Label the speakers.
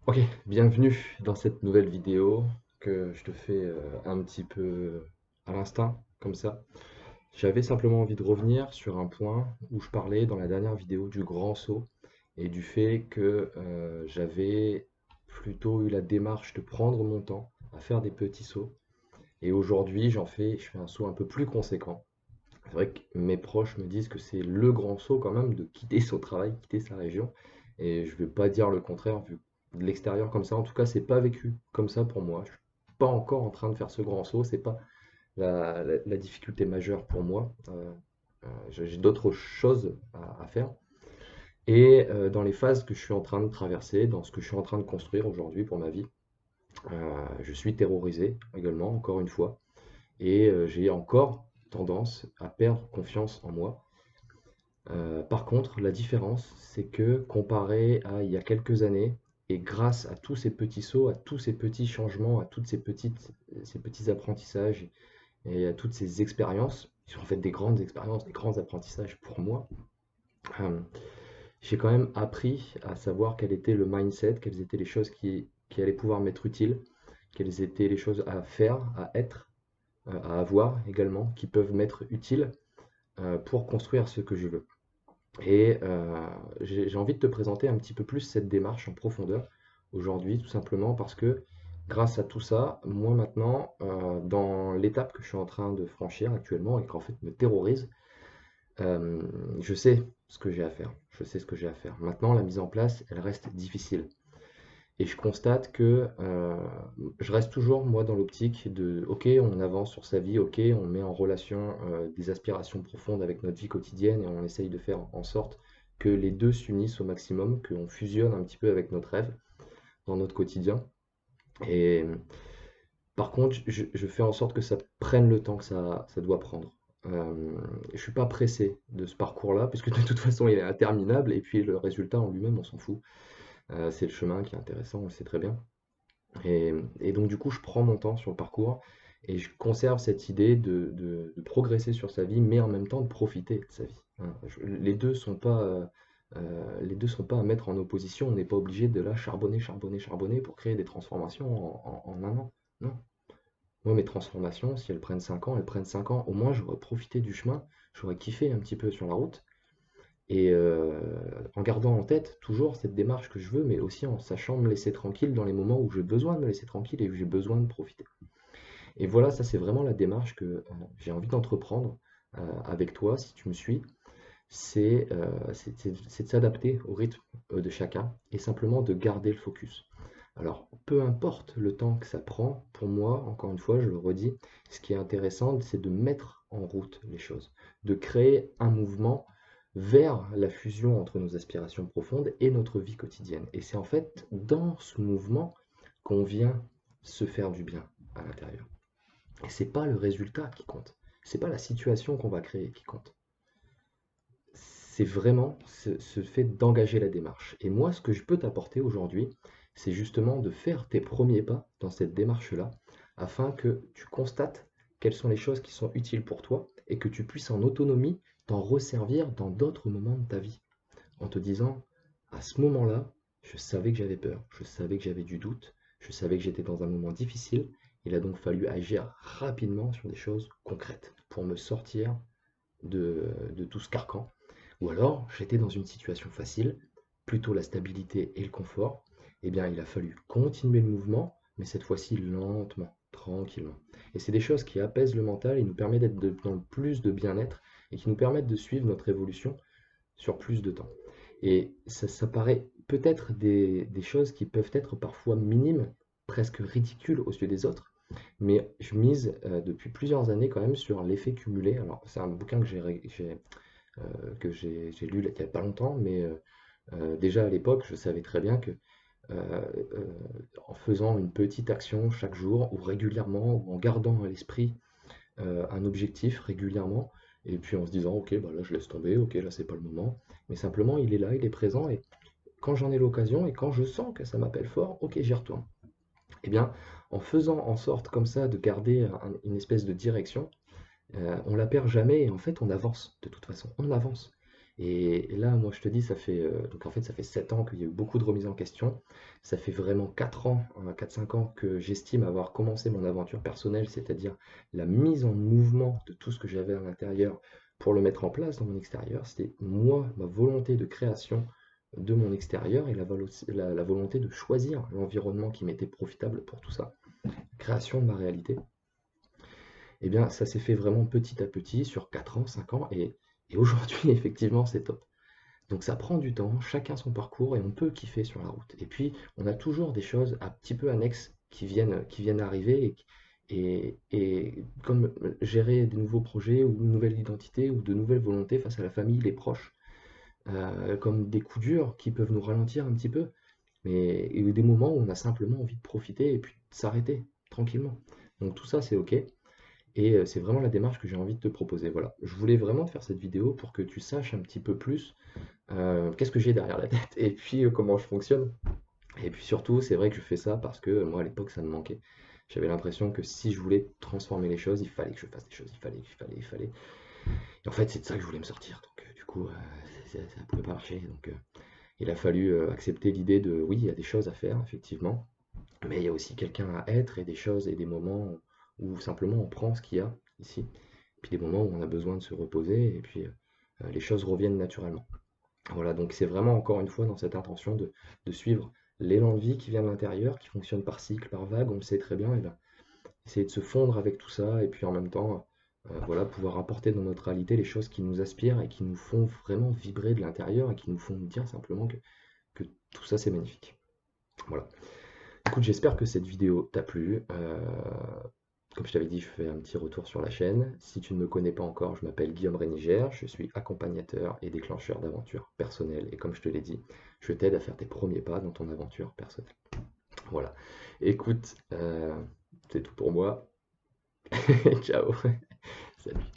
Speaker 1: Ok, bienvenue dans cette nouvelle vidéo que je te fais un petit peu à l'instinct, comme ça. J'avais simplement envie de revenir sur un point où je parlais dans la dernière vidéo du grand saut et du fait que j'avais plutôt eu la démarche de prendre mon temps à faire des petits sauts. Et aujourd'hui, je fais un saut un peu plus conséquent. C'est vrai que mes proches me disent que c'est le grand saut quand même de quitter son travail, quitter sa région. Et je vais pas dire le contraire, vu de l'extérieur comme ça. En tout cas, c'est pas vécu comme ça pour moi. Je suis pas encore en train de faire ce grand saut. C'est pas la difficulté majeure pour moi. J'ai d'autres choses à faire. Et dans les phases que je suis en train de traverser, dans ce que je suis en train de construire aujourd'hui pour ma vie, je suis terrorisé également, encore une fois. Et j'ai encore tendance à perdre confiance en moi. Par contre, la différence, c'est que comparé à il y a quelques années, et grâce à tous ces petits sauts, à tous ces petits changements, à toutes ces petits apprentissages et à toutes ces expériences, qui sont en fait des grandes expériences, des grands apprentissages pour moi, euh, j'ai quand même appris à savoir quel était le mindset, quelles étaient les choses qui allaient pouvoir m'être utiles, quelles étaient les choses à faire, à être, à avoir également, qui peuvent m'être utiles pour construire ce que je veux. Et j'ai envie de te présenter un petit peu plus cette démarche en profondeur aujourd'hui, tout simplement parce que grâce à tout ça, moi maintenant, dans l'étape que je suis en train de franchir actuellement et qu'en fait me terrorise, euh, je sais ce que j'ai à faire. Je sais ce que j'ai à faire. Maintenant, la mise en place, elle reste difficile. Et je constate que je reste toujours, moi, dans l'optique de, ok, on avance sur sa vie, ok, on met en relation des aspirations profondes avec notre vie quotidienne et on essaye de faire en sorte que les deux s'unissent au maximum, qu'on fusionne un petit peu avec notre rêve dans notre quotidien. Et par contre, je fais en sorte que ça prenne le temps que ça doit prendre. Je suis pas pressé de ce parcours-là, puisque de toute façon, il est interminable, et puis le résultat en lui-même, on s'en fout. C'est le chemin qui est intéressant, on le sait très bien. Et donc du coup, je prends mon temps sur le parcours et je conserve cette idée de progresser sur sa vie, mais en même temps de profiter de sa vie. Hein. Les deux sont pas à mettre en opposition. On n'est pas obligé de là charbonner, charbonner, charbonner pour créer des transformations en un an. Non. Moi, mes transformations, si elles prennent 5 ans, elles prennent 5 ans. Au moins, j'aurais profité du chemin, j'aurais kiffé un petit peu sur la route. Et en gardant en tête toujours cette démarche que je veux, mais aussi en sachant me laisser tranquille dans les moments où j'ai besoin de me laisser tranquille et où j'ai besoin de profiter. Et voilà, ça c'est vraiment la démarche que j'ai envie d'entreprendre avec toi, si tu me suis. C'est de s'adapter au rythme de chacun et simplement de garder le focus. Alors, peu importe le temps que ça prend, pour moi, encore une fois, je le redis, ce qui est intéressant, c'est de mettre en route les choses, de créer un mouvement vers la fusion entre nos aspirations profondes et notre vie quotidienne. Et c'est en fait dans ce mouvement qu'on vient se faire du bien à l'intérieur. Et c'est pas le résultat qui compte, c'est pas la situation qu'on va créer qui compte. C'est vraiment ce fait d'engager la démarche. Et moi, ce que je peux t'apporter aujourd'hui, c'est justement de faire tes premiers pas dans cette démarche-là, afin que tu constates quelles sont les choses qui sont utiles pour toi et que tu puisses en autonomie t'en resservir dans d'autres moments de ta vie. En te disant, à ce moment-là, je savais que j'avais peur, je savais que j'avais du doute, je savais que j'étais dans un moment difficile. Il a donc fallu agir rapidement sur des choses concrètes pour me sortir de tout ce carcan. Ou alors, j'étais dans une situation facile, plutôt la stabilité et le confort. Eh bien, il a fallu continuer le mouvement, mais cette fois-ci lentement, tranquillement. Et c'est des choses qui apaisent le mental et nous permettent d'être dans plus de bien-être et qui nous permettent de suivre notre évolution sur plus de temps. Et ça paraît peut-être des choses qui peuvent être parfois minimes, presque ridicules aux yeux des autres, mais je mise depuis plusieurs années quand même sur l'effet cumulé. Alors, c'est un bouquin que j'ai lu il n'y a pas longtemps, mais déjà à l'époque, je savais très bien que euh, euh, en faisant une petite action chaque jour, ou régulièrement, ou en gardant à l'esprit un objectif régulièrement, et puis en se disant, ok, bah là je laisse tomber, ok, là c'est pas le moment, mais simplement il est là, il est présent, et quand j'en ai l'occasion, et quand je sens que ça m'appelle fort, ok, j'y retourne. Eh bien, en faisant en sorte comme ça de garder une espèce de direction, on la perd jamais et en fait on avance de toute façon, on avance. Et là, moi, je te dis, ça fait, donc en fait, ça fait 7 ans qu'il y a eu beaucoup de remises en question. Ça fait vraiment 4 ans, 4-5 ans que j'estime avoir commencé mon aventure personnelle, c'est-à-dire la mise en mouvement de tout ce que j'avais à l'intérieur pour le mettre en place dans mon extérieur. C'était moi, ma volonté de création de mon extérieur et la volonté de choisir l'environnement qui m'était profitable pour tout ça. Création de ma réalité. Eh bien, ça s'est fait vraiment petit à petit sur 4 ans, 5 ans, et aujourd'hui, effectivement, c'est top. Donc ça prend du temps, chacun son parcours, et on peut kiffer sur la route. Et puis, on a toujours des choses un petit peu annexes qui viennent arriver, et comme gérer des nouveaux projets, ou une nouvelle identité, ou de nouvelles volontés face à la famille, les proches, comme des coups durs qui peuvent nous ralentir un petit peu, mais il y a eu des moments où on a simplement envie de profiter et puis de s'arrêter tranquillement. Donc tout ça, c'est OK. Et c'est vraiment la démarche que j'ai envie de te proposer. Voilà. Je voulais vraiment te faire cette vidéo pour que tu saches un petit peu plus qu'est-ce que j'ai derrière la tête et puis comment je fonctionne. Et puis surtout, c'est vrai que je fais ça parce que moi, à l'époque, ça me manquait. J'avais l'impression que si je voulais transformer les choses, il fallait que je fasse des choses, il fallait. Et en fait, c'est de ça que je voulais me sortir. Donc, du coup, ça ne pouvait pas marcher. Donc, il a fallu accepter l'idée de, oui, il y a des choses à faire, effectivement, mais il y a aussi quelqu'un à être et des choses et des moments où simplement on prend ce qu'il y a ici. Puis des moments où on a besoin de se reposer et puis les choses reviennent naturellement. Voilà, donc c'est vraiment encore une fois dans cette intention de suivre l'élan de vie qui vient de l'intérieur, qui fonctionne par cycle, par vague, on le sait très bien, et ben, essayer de se fondre avec tout ça et puis en même temps, voilà, pouvoir apporter dans notre réalité les choses qui nous aspirent et qui nous font vraiment vibrer de l'intérieur et qui nous font dire simplement que tout ça c'est magnifique. Voilà. Écoute, j'espère que cette vidéo t'a plu. Comme je t'avais dit, je fais un petit retour sur la chaîne. Si tu ne me connais pas encore, je m'appelle Guillaume Réniger, je suis accompagnateur et déclencheur d'aventures personnelles. Et comme je te l'ai dit, je t'aide à faire tes premiers pas dans ton aventure personnelle. Voilà. Écoute, c'est tout pour moi. Ciao. Salut.